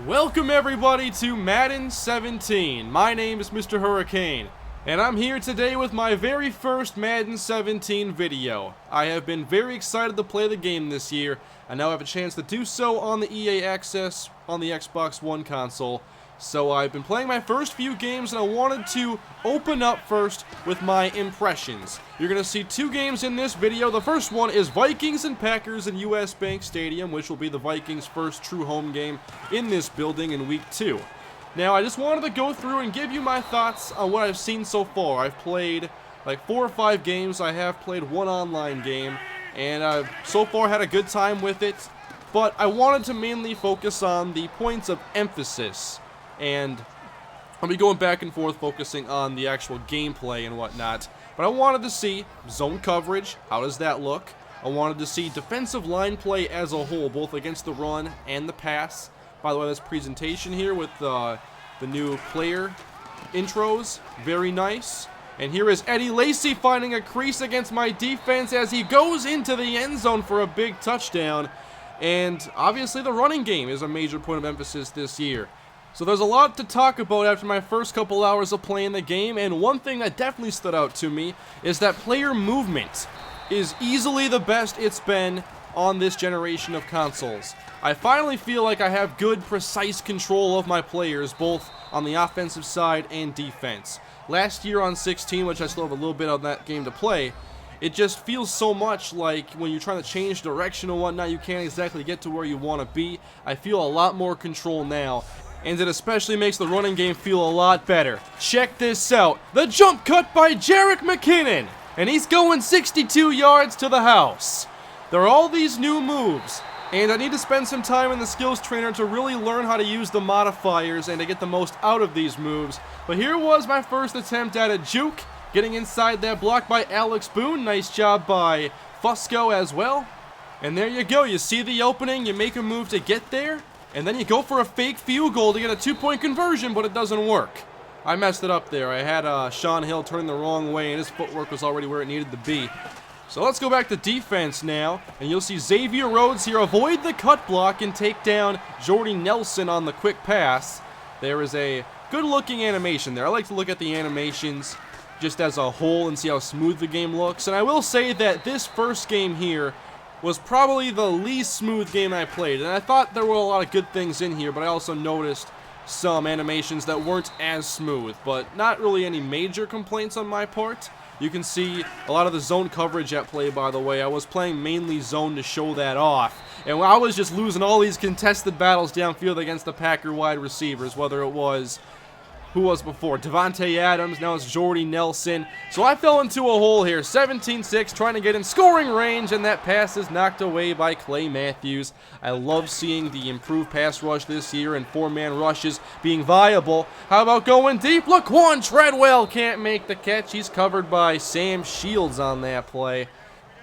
Welcome everybody to Madden 17. My name is MrHurriicane, and I'm here today with my very first Madden 17 video. I have been very excited to play the game this year. I now have a chance to do so on the EA Access on the Xbox One console. So I've been playing my first few games, and I wanted to open up first with my impressions. You're going to see two games in this video. The first one is Vikings and Packers in US Bank Stadium, which will be the Vikings' first true home game in this building in Week 2. Now, I just wanted to go through and give you my thoughts on what I've seen so far. I've played like 4 or 5 games. I have played one online game, and I've so far had a good time with it. But I wanted to mainly focus on the points of emphasis. And I'll be going back and forth focusing on the actual gameplay and whatnot. But I wanted to see zone coverage. How does that look? I wanted to see defensive line play as a whole, both against the run and the pass. By the way, this presentation here with the new player intros, very nice. And here is Eddie Lacy finding a crease against my defense as he goes into the end zone for a big touchdown. And obviously the running game is a major point of emphasis this year. So there's a lot to talk about after my first couple hours of playing the game, and one thing that definitely stood out to me is that player movement is easily the best it's been on this generation of consoles. I finally feel like I have good, precise control of my players, both on the offensive side and defense. Last year on 16, which I still have a little bit of that game to play, it just feels so much like when you're trying to change direction and whatnot, you can't exactly get to where you want to be. I feel a lot more control now. And it especially makes the running game feel a lot better. Check this out. The jump cut by Jerick McKinnon. And he's going 62 yards to the house. There are all these new moves. And I need to spend some time in the skills trainer to really learn how to use the modifiers and to get the most out of these moves. But here was my first attempt at a juke. Getting inside that block by Alex Boone. Nice job by Fusco as well. And there you go. You see the opening. You make a move to get there. And then you go for a fake field goal to get a 2-point conversion, but it doesn't work. I messed it up there. I had Sean Hill turn the wrong way, and his footwork was already where it needed to be. So let's go back to defense now, and you'll see Xavier Rhodes here avoid the cut block and take down Jordy Nelson on the quick pass. There is a good-looking animation there. I like to look at the animations just as a whole and see how smooth the game looks. And I will say that this first game here was probably the least smooth game I played, and I thought there were a lot of good things in here, but I also noticed some animations that weren't as smooth, but not really any major complaints on my part. You can see a lot of the zone coverage at play, by the way. I was playing mainly zone to show that off, and I was just losing all these contested battles downfield against the Packer wide receivers, whether it was who was before? Devontae Adams, now it's Jordy Nelson. So I fell into a hole here, 17-6, trying to get in scoring range, and that pass is knocked away by Clay Matthews. I love seeing the improved pass rush this year and 4-man rushes being viable. How about going deep? Laquan Treadwell can't make the catch. He's covered by Sam Shields on that play.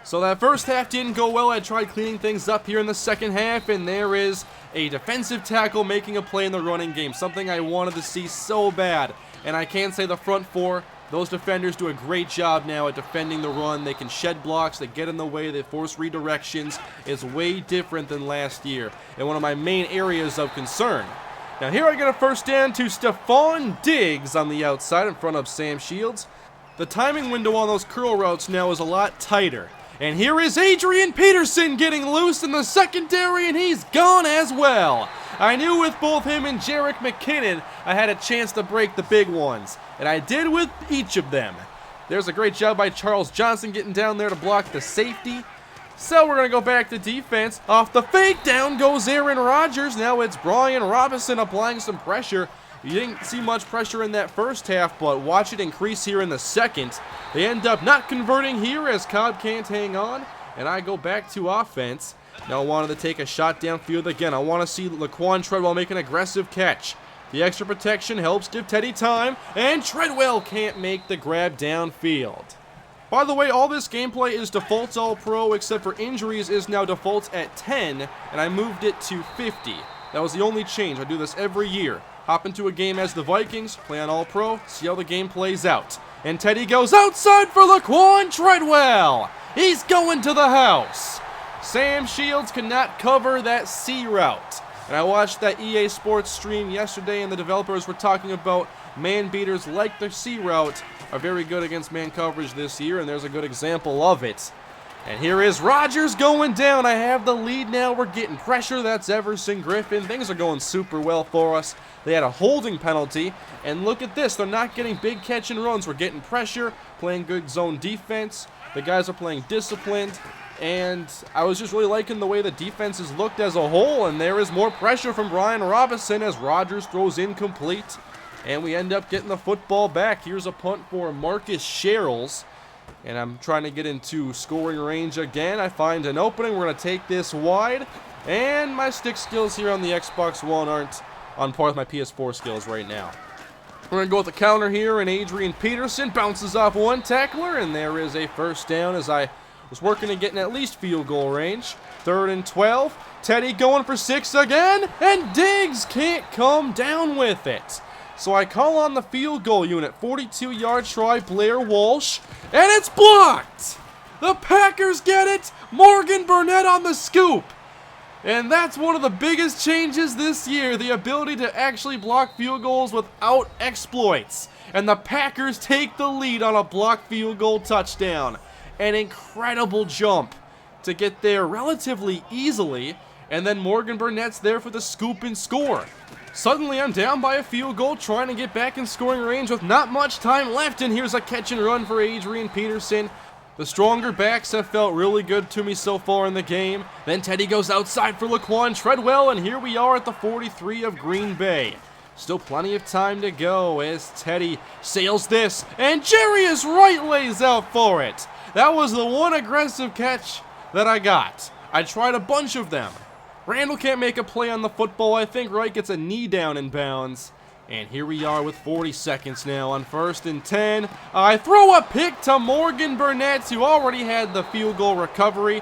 So that first half didn't go well. I tried cleaning things up here in the second half, and there is a defensive tackle making a play in the running game, something I wanted to see so bad. And I can say the front four, those defenders do a great job now at defending the run. They can shed blocks, they get in the way, they force redirections. It's way different than last year, and one of my main areas of concern. Now here I get a first down to Stephon Diggs on the outside in front of Sam Shields. The timing window on those curl routes now is a lot tighter. And here is Adrian Peterson getting loose in the secondary, and he's gone as well. I knew with both him and Jerick McKinnon, I had a chance to break the big ones. And I did with each of them. There's a great job by Charles Johnson getting down there to block the safety. So we're going to go back to defense. Off the fake, down goes Aaron Rodgers. Now it's Brian Robinson applying some pressure. You didn't see much pressure in that first half, but watch it increase here in the second. They end up not converting here as Cobb can't hang on, and I go back to offense. Now I wanted to take a shot downfield again. I want to see Laquan Treadwell make an aggressive catch. The extra protection helps give Teddy time, and Treadwell can't make the grab downfield. By the way, all this gameplay is defaults all-pro, except for injuries is now defaults at 10, and I moved it to 50. That was the only change. I do this every year. Hop into a game as the Vikings, play on All-Pro, see how the game plays out. And Teddy goes outside for Laquan Treadwell. He's going to the house. Sam Shields cannot cover that C route. And I watched that EA Sports stream yesterday, and the developers were talking about man beaters like the C route are very good against man coverage this year, and there's a good example of it. And here is Rodgers going down. I have the lead now. We're getting pressure. That's Everson Griffin. Things are going super well for us. They had a holding penalty, and look at this. They're not getting big catch and runs. We're getting pressure, playing good zone defense. The guys are playing disciplined, and I was just really liking the way the defenses looked as a whole, and there is more pressure from Brian Robinson as Rodgers throws incomplete, and we end up getting the football back. Here's a punt for Marcus Sherrills. And I'm trying to get into scoring range again. I find an opening. We're going to take this wide. And my stick skills here on the Xbox One aren't on par with my PS4 skills right now. We're going to go with the counter here, and Adrian Peterson bounces off one tackler. And there is a first down as I was working to get in at least field goal range. 3rd and 12. Teddy going for 6 again. And Diggs can't come down with it. So I call on the field goal unit. 42-yard try, Blair Walsh. And it's blocked! The Packers get it! Morgan Burnett on the scoop! And that's one of the biggest changes this year. The ability to actually block field goals without exploits. And the Packers take the lead on a blocked field goal touchdown. An incredible jump to get there relatively easily. And then Morgan Burnett's there for the scoop and score. Suddenly, I'm down by a field goal, trying to get back in scoring range with not much time left, and here's a catch and run for Adrian Peterson. The stronger backs have felt really good to me so far in the game. Then Teddy goes outside for Laquan Treadwell, and here we are at the 43 of Green Bay. Still plenty of time to go as Teddy sails this, and Jarius Wright lays out for it. That was the one aggressive catch that I got. I tried a bunch of them. Randall can't make a play on the football. I think Wright gets a knee down in bounds. And here we are with 40 seconds now on 1st and 10. I throw a pick to Morgan Burnett, who already had the field goal recovery.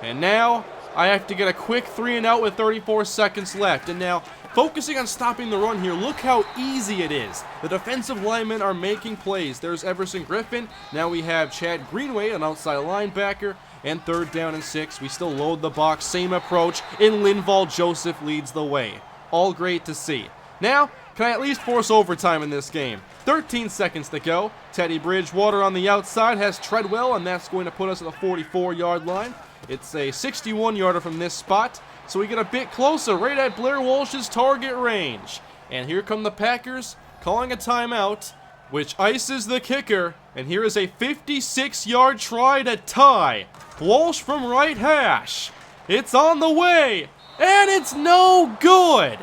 And now I have to get a quick 3 and out with 34 seconds left. And now, focusing on stopping the run here, look how easy it is. The defensive linemen are making plays. There's Everson Griffin. Now we have Chad Greenway, an outside linebacker. And 3rd down and 6. We still load the box. Same approach. And Linval Joseph leads the way. All great to see. Now, can I at least force overtime in this game? 13 seconds to go. Teddy Bridgewater on the outside has Treadwell, and that's going to put us at the 44-yard line. It's a 61-yarder from this spot. So we get a bit closer, right at Blair Walsh's target range. And here come the Packers, calling a timeout, which ices the kicker. And here is a 56-yard try to tie. Walsh from right hash. It's on the way, and it's no good.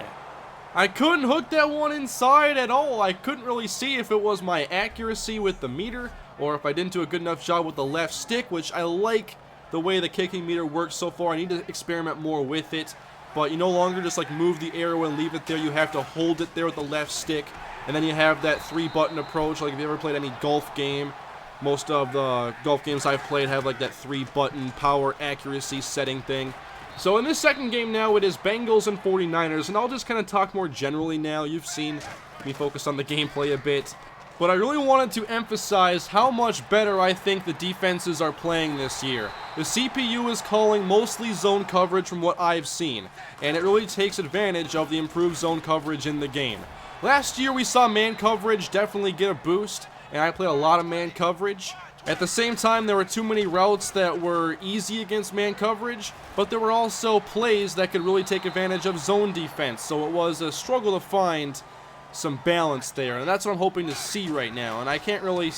I couldn't hook that one inside at all. I couldn't really see if it was my accuracy with the meter or if I didn't do a good enough job with the left stick, which I like the way the kicking meter works so far. I need to experiment more with it, but you no longer just like move the arrow and leave it there. You have to hold it there with the left stick, and then you have that 3-button approach. Like if you ever played any golf game, most of the golf games I've played have like that 3-button power accuracy setting thing. So in this second game now, it is Bengals and 49ers, and I'll just kind of talk more generally now. You've seen me focus on the gameplay a bit, but I really wanted to emphasize how much better I think the defenses are playing this year. The CPU is calling mostly zone coverage from what I've seen, and it really takes advantage of the improved zone coverage in the game. Last year we saw man coverage definitely get a boost, and I played a lot of man coverage. At the same time, there were too many routes that were easy against man coverage, but there were also plays that could really take advantage of zone defense, so it was a struggle to find some balance there, and that's what I'm hoping to see right now. And I can't really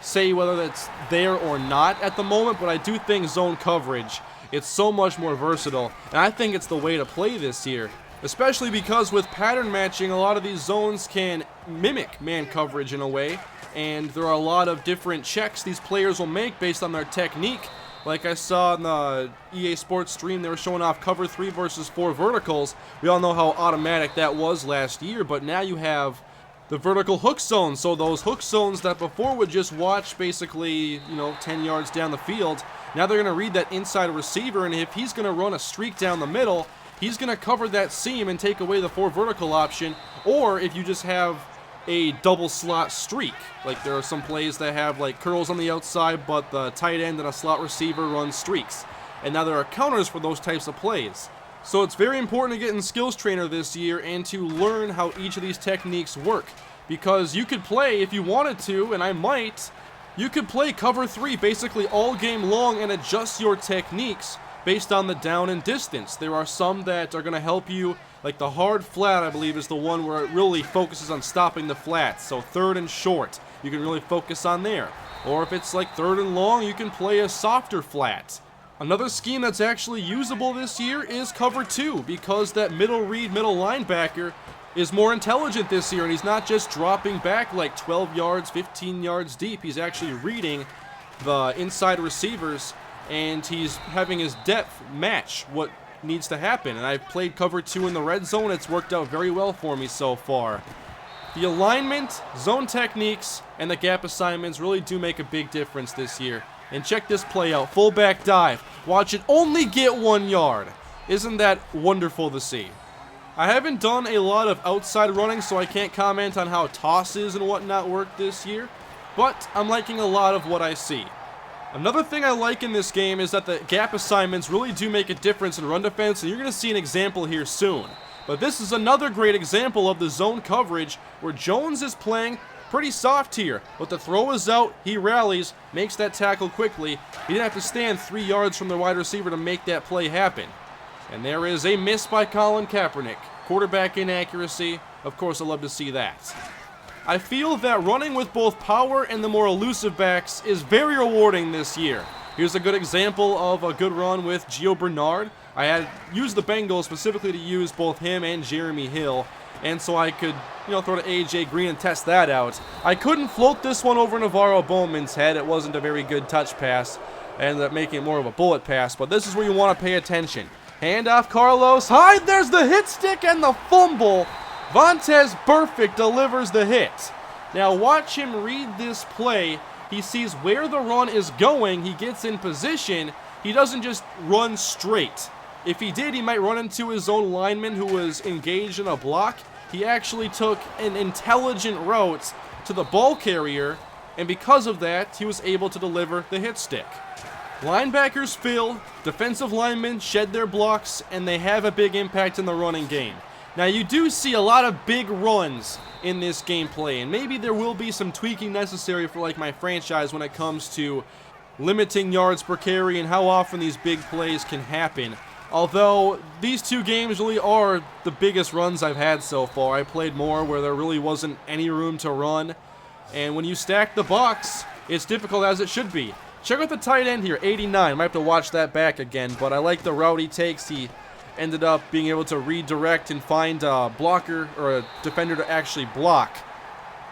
say whether that's there or not at the moment, but I do think zone coverage, it's so much more versatile, and I think it's the way to play this year. Especially because with pattern matching, a lot of these zones can mimic man coverage in a way, and there are a lot of different checks these players will make based on their technique. Like I saw in the EA Sports stream, they were showing off cover 3 versus 4 verticals. We all know how automatic that was last year, but now you have the vertical hook zone. So those hook zones that before would just watch basically, 10 yards down the field, now they're going to read that inside receiver, and if he's going to run a streak down the middle, he's going to cover that seam and take away the 4 vertical option. Or if you just have a double slot streak, like there are some plays that have like curls on the outside, but the tight end and a slot receiver run streaks. And now there are counters for those types of plays. So it's very important to get in Skills Trainer this year and to learn how each of these techniques work. Because you could play, if you wanted to, and I might, you could play Cover 3 basically all game long and adjust your techniques based on the down and distance. There are some that are going to help you, like the hard flat, I believe, is the one where it really focuses on stopping the flats. So third and short, you can really focus on there. Or if it's like third and long, you can play a softer flat. Another scheme that's actually usable this year is Cover 2, because that middle read, middle linebacker is more intelligent this year, and he's not just dropping back like 12 yards, 15 yards deep. He's actually reading the inside receivers, and he's having his depth match what needs to happen. And I've played Cover 2 in the red zone. It's worked out very well for me so far. The alignment, zone techniques, and the gap assignments really do make a big difference this year. And check this play out. Fullback dive. Watch it only get 1 yard. Isn't that wonderful to see? I haven't done a lot of outside running, so I can't comment on how tosses and whatnot work this year. But I'm liking a lot of what I see. Another thing I like in this game is that the gap assignments really do make a difference in run defense, and you're going to see an example here soon. But this is another great example of the zone coverage where Jones is playing pretty soft here, but the throw is out, he rallies, makes that tackle quickly. He didn't have to stand 3 yards from the wide receiver to make that play happen. And there is a miss by Colin Kaepernick. Quarterback inaccuracy. Of course, I love to see that. I feel that running with both power and the more elusive backs is very rewarding this year. Here's a good example of a good run with Gio Bernard. I had used the Bengals specifically to use both him and Jeremy Hill, and so I could, throw to AJ Green and test that out. I couldn't float this one over Navarro Bowman's head. It wasn't a very good touch pass. I ended up making it more of a bullet pass, but this is where you want to pay attention. Hand off Carlos Hyde. There's the hit stick and the fumble. Vontaze Burfict delivers the hit. Now watch him read this play. He sees where the run is going. He gets in position. He doesn't just run straight. If he did, he might run into his own lineman who was engaged in a block. He actually took an intelligent route to the ball carrier, and because of that, he was able to deliver the hit stick. Linebackers fill, defensive linemen shed their blocks, and they have a big impact in the running game. Now, you do see a lot of big runs in this gameplay, and maybe there will be some tweaking necessary for like my franchise when it comes to limiting yards per carry and how often these big plays can happen. Although, these two games really are the biggest runs I've had so far. I played more where there really wasn't any room to run, and when you stack the box, it's difficult as it should be. Check out the tight end here, 89. Might have to watch that back again, but I like the route he takes. He ended up being able to redirect and find a blocker or a defender to actually block.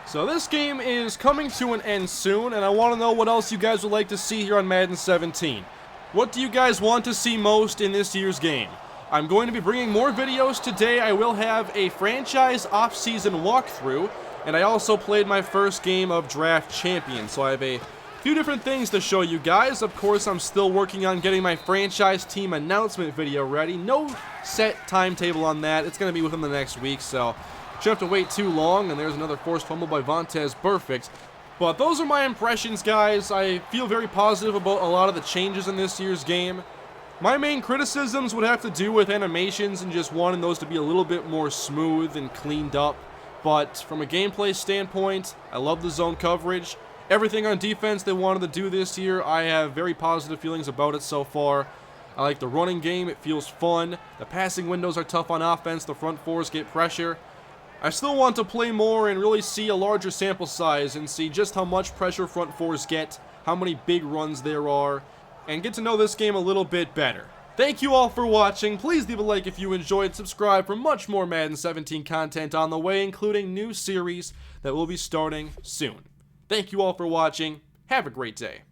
So this game is coming to an end soon, and I want to know what else you guys would like to see here on Madden 17. What do you guys want to see most in this year's game? I'm going to be bringing more videos today. I will have a franchise off-season walkthrough, and I also played my first game of Draft Champion, so I have a few different things to show you guys. Of course, I'm still working on getting my franchise team announcement video ready. No set timetable on that. It's going to be within the next week, so shouldn't have to wait too long. And there's another forced fumble by Vontaze Burfict. But those are my impressions, guys. I feel very positive about a lot of the changes in this year's game. My main criticisms would have to do with animations and just wanting those to be a little bit more smooth and cleaned up. But from a gameplay standpoint, I love the zone coverage. Everything on defense they wanted to do this year, I have very positive feelings about it so far. I like the running game, it feels fun. The passing windows are tough on offense, the front fours get pressure. I still want to play more and really see a larger sample size and see just how much pressure front fours get, how many big runs there are, and get to know this game a little bit better. Thank you all for watching. Please leave a like if you enjoyed, subscribe for much more Madden 17 content on the way, including new series that will be starting soon. Thank you all for watching. Have a great day.